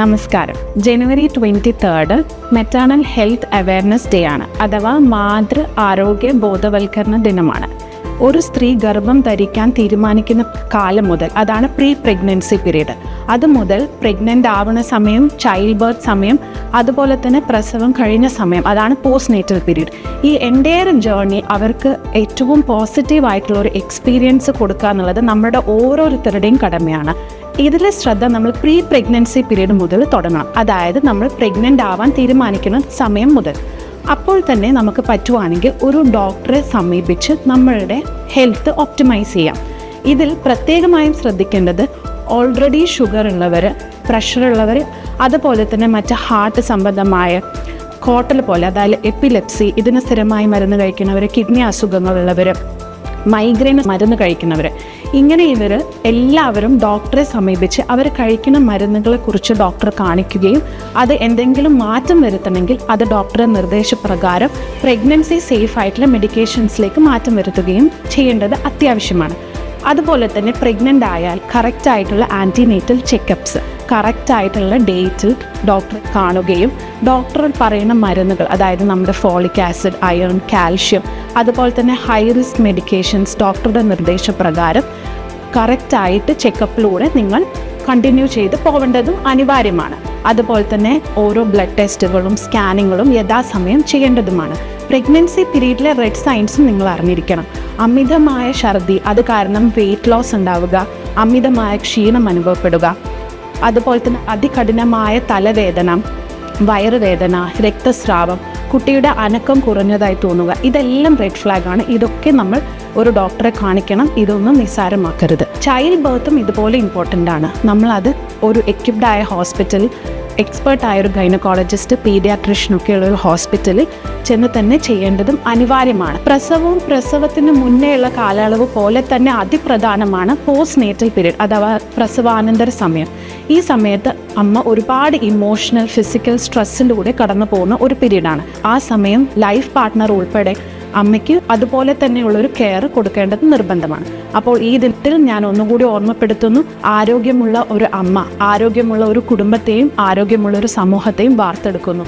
നമസ്കാരം. ജനുവരി 23 maternal health awareness day ആണ്, അഥവാ മാതൃ ആരോഗ്യ ബോധവൽക്കരണ ദിനമാണ്. ഒരു സ്ത്രീ ഗർഭം ധരിക്കാൻ തീരുമാനിക്കുന്ന കാലം മുതൽ, അതാണ് പ്രീ പ്രഗ്നൻസി പീരീഡ്, അത് മുതൽ പ്രഗ്നൻ്റ് ആവുന്ന സമയം, ചൈൽഡ് ബർത്ത് സമയം, അതുപോലെ തന്നെ പ്രസവം കഴിഞ്ഞ സമയം, അതാണ് പോസ്റ്റ് നേറ്റൽ പീരീഡ്. ഈ എൻ്റയർ ജേർണി അവർക്ക് ഏറ്റവും പോസിറ്റീവായിട്ടുള്ള ഒരു എക്സ്പീരിയൻസ് കൊടുക്കുക എന്നുള്ളത് നമ്മുടെ ഓരോരുത്തരുടെയും കടമയാണ്. ഇതിലെ ശ്രദ്ധ നമ്മൾ പ്രീ പ്രഗ്നൻസി പീരീഡ് മുതൽ തുടങ്ങണം, അതായത് നമ്മൾ പ്രഗ്നൻ്റ് ആവാൻ തീരുമാനിക്കുന്ന സമയം മുതൽ. അപ്പോൾ തന്നെ നമുക്ക് പറ്റുവാണെങ്കിൽ ഒരു ഡോക്ടറെ സമീപിച്ച് നമ്മളുടെ ഹെൽത്ത് ഒപ്റ്റിമൈസ് ചെയ്യാം. ഇതിൽ പ്രത്യേകമായും ശ്രദ്ധിക്കേണ്ടത് ഓൾറെഡി ഷുഗർ ഉള്ളവർ, പ്രഷർ ഉള്ളവർ, അതുപോലെ തന്നെ മറ്റ് ഹാർട്ട് സംബന്ധമായ കോട്ടൽ പോലെ, അതായത് എപ്പിലെപ്സി, ഇതിന് സ്ഥിരമായി മരുന്ന് കഴിക്കുന്നവർ, കിഡ്നി അസുഖങ്ങളുള്ളവർ, മൈഗ്രെയിൻ മരുന്ന് കഴിക്കുന്നവർ, ഇങ്ങനെ ഇവർ എല്ലാവരും ഡോക്ടറെ സമീപിച്ച് അവർ കഴിക്കുന്ന മരുന്നുകളെക്കുറിച്ച് ഡോക്ടറെ കാണിക്കുകയും അത് എന്തെങ്കിലും മാറ്റം വരുത്തണമെങ്കിൽ അത് ഡോക്ടറുടെ നിർദ്ദേശപ്രകാരം പ്രഗ്നൻസി സേഫ് ആയിട്ടുള്ള മെഡിക്കേഷൻസിലേക്ക് മാറ്റം വരുത്തുകയും ചെയ്യേണ്ടത് അത്യാവശ്യമാണ്. അതുപോലെ തന്നെ പ്രഗ്നൻ്റ് ആയാൽ കറക്റ്റായിട്ടുള്ള ആൻറ്റിനേറ്റൽ ചെക്കപ്സ്, കറക്റ്റായിട്ടുള്ള ഡേറ്റിൽ ഡോക്ടറെ കാണുകയും ഡോക്ടർ പറയുന്ന മരുന്നുകൾ, അതായത് നമ്മുടെ ഫോളിക് ആസിഡ്, അയൺ, കാൽഷ്യം, അതുപോലെ തന്നെ ഹൈ റിസ്ക് മെഡിക്കേഷൻസ് ഡോക്ടറുടെ നിർദ്ദേശപ്രകാരം കറക്റ്റായിട്ട് ചെക്കപ്പിലൂടെ നിങ്ങൾ കണ്ടിന്യൂ ചെയ്ത് പോവേണ്ടതും അനിവാര്യമാണ്. അതുപോലെ തന്നെ ഓരോ ബ്ലഡ് ടെസ്റ്റുകളും സ്കാനിങ്ങുകളും യഥാസമയം ചെയ്യേണ്ടതുമാണ്. പ്രഗ്നൻസി പീരീഡിലെ റെഡ് സൈൻസും നിങ്ങൾ അറിഞ്ഞിരിക്കണം. അമിതമായ ഛർദി, അത് കാരണം വെയിറ്റ് ലോസ് ഉണ്ടാവുക, അമിതമായ ക്ഷീണം അനുഭവപ്പെടുക, അതുപോലെ തന്നെ അതികഠിനമായ തലവേദന, വയറുവേദന, രക്തസ്രാവം, കുട്ടിയുടെ അനക്കം കുറഞ്ഞതായി തോന്നുക, ഇതെല്ലാം റെഡ് ഫ്ലാഗാണ്. ഇതൊക്കെ നമ്മൾ ഒരു ഡോക്ടറെ കാണിക്കണം, ഇതൊന്നും നിസ്സാരമാക്കരുത്. ചൈൽഡ് ബർത്തും ഇതുപോലെ ഇമ്പോർട്ടൻ്റ് ആണ്. നമ്മളത് ഒരു എക്യുപ്ഡായ ഹോസ്പിറ്റൽ, എക്സ്പേർട്ടായ ഒരു ഗൈനക്കോളജിസ്റ്റ്, പീഡിയാട്രിഷ്യനൊക്കെയുള്ള ഒരു ഹോസ്പിറ്റലിൽ ചെന്ന് തന്നെ ചെയ്യേണ്ടതും അനിവാര്യമാണ്. പ്രസവവും പ്രസവത്തിന് മുന്നേ ഉള്ള കാലയളവ് പോലെ തന്നെ അതിപ്രധാനമാണ് പോസ്റ്റ് നേറ്റൽ പീരീഡ്, അഥവാ പ്രസവാനന്തര സമയം. ഈ സമയത്ത് അമ്മ ഒരുപാട് ഇമോഷണൽ, ഫിസിക്കൽ സ്ട്രെസ്സിലൂടെ കടന്നു പോകുന്ന ഒരു പീരീഡാണ്. ആ സമയം ലൈഫ് പാർട്ട്ണർ ഉൾപ്പെടെ അമ്മയ്ക്ക് അതുപോലെ തന്നെയുള്ളൊരു കെയർ കൊടുക്കേണ്ടത് നിർബന്ധമാണ്. അപ്പോൾ ഈ ദിനത്തിൽ ഞാൻ ഒന്നുകൂടി ഓർമ്മപ്പെടുത്തുന്നു, ആരോഗ്യമുള്ള ഒരു അമ്മ ആരോഗ്യമുള്ള ഒരു കുടുംബത്തെയും ആരോഗ്യമുള്ള ഒരു സമൂഹത്തെയും വാർത്തെടുക്കുന്നു.